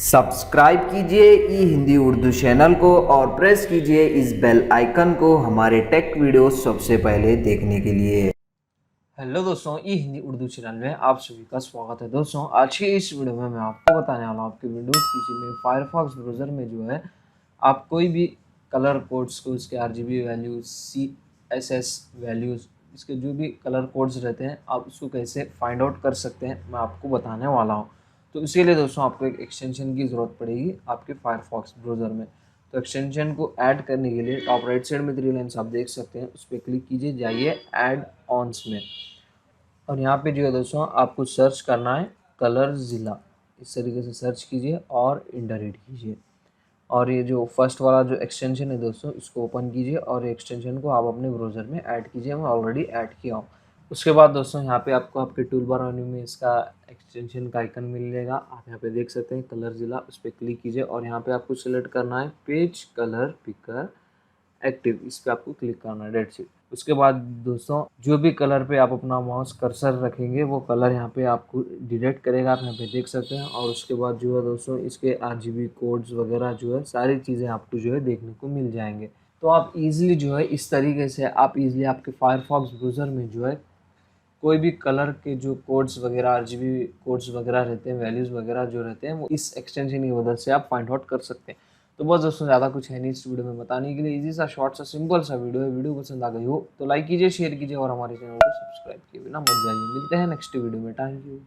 Subscribe कीजिए ई Hindi Urdu channel को और प्रेस कीजिए इस बेल आइकन को हमारे टेक वीडियोस सबसे पहले देखने के लिए। हेलो दोस्तों, ई हिंदी उर्दू चैनल में आप सभी का स्वागत है। दोस्तों, आज की इस वीडियो में मैं आपको बताने वाला हूँ आपके विंडोज़ पीसी में फायरफॉक्स ब्राउज़र में जो है आप कोई भी कलर कोड्स को, उसके RGB वैल्यूज, CSS वैल्यूज़, इसके जो भी कलर कोड्स रहते हैं आप उसको कैसे फाइंड आउट कर सकते हैं मैं आपको बताने वाला हूँ। तो इसके लिए दोस्तों आपको एक एक्सटेंशन की ज़रूरत पड़ेगी आपके फायरफॉक्स ब्राउज़र में। तो एक्सटेंशन को ऐड करने के लिए टॉप राइट साइड में 3 लाइन्स आप देख सकते हैं, उस पर क्लिक कीजिए, जाइए ऐड ऑन्स में और यहाँ पे जो है दोस्तों आपको सर्च करना है कलर ज़िला। इस तरीके से सर्च कीजिए और इंटर हिट कीजिए और ये जो फर्स्ट वाला जो एक्सटेंशन है दोस्तों इसको ओपन कीजिए और एक्सटेंशन को आप अपने ब्राउज़र में ऐड कीजिए। मैं ऑलरेडी ऐड किया हूँ। उसके बाद दोस्तों यहाँ पे आपको आपके टूल बार मेन्यू में इसका एक्सटेंशन का आइकन मिल जाएगा। आप यहाँ पे देख सकते हैं कलर ज़िला, उस पर क्लिक कीजिए और यहाँ पे आपको सिलेक्ट करना है पेज कलर पिकर एक्टिव। इस पर आपको क्लिक करना है, डेट्स इट। उसके बाद दोस्तों जो भी कलर पे आप अपना माउस कर्सर रखेंगे वो कलर यहाँ पे आपको डिटेक्ट करेगा, आप यहाँ पे देख सकते हैं। और उसके बाद जो है दोस्तों इसके RGB कोड्स वगैरह जो है सारी चीज़ें आपको जो है देखने को मिल जाएंगे। तो आप इजीली जो है इस तरीके से आप इजीली आपके फायरफॉक्स ब्राउज़र में जो है कोई भी कलर के जो कोड्स वगैरह, RGB कोड्स वगैरह रहते हैं, वैल्यूज़ वगैरह जो रहते हैं वो इस एक्सटेंशन की मदद से आप फाइंड आउट कर सकते हैं। तो बस दोस्तों ज़्यादा कुछ है नहीं इस वीडियो में बताने के लिए। इजी सा शॉर्ट सा सिंपल सा वीडियो है। वीडियो पसंद आ गई हो तो लाइक कीजिए, शेयर कीजिए और हमारे चैनल को सब्सक्राइब किए बिना मत जाइए। मिलते हैं नेक्स्ट वीडियो में। Thank you.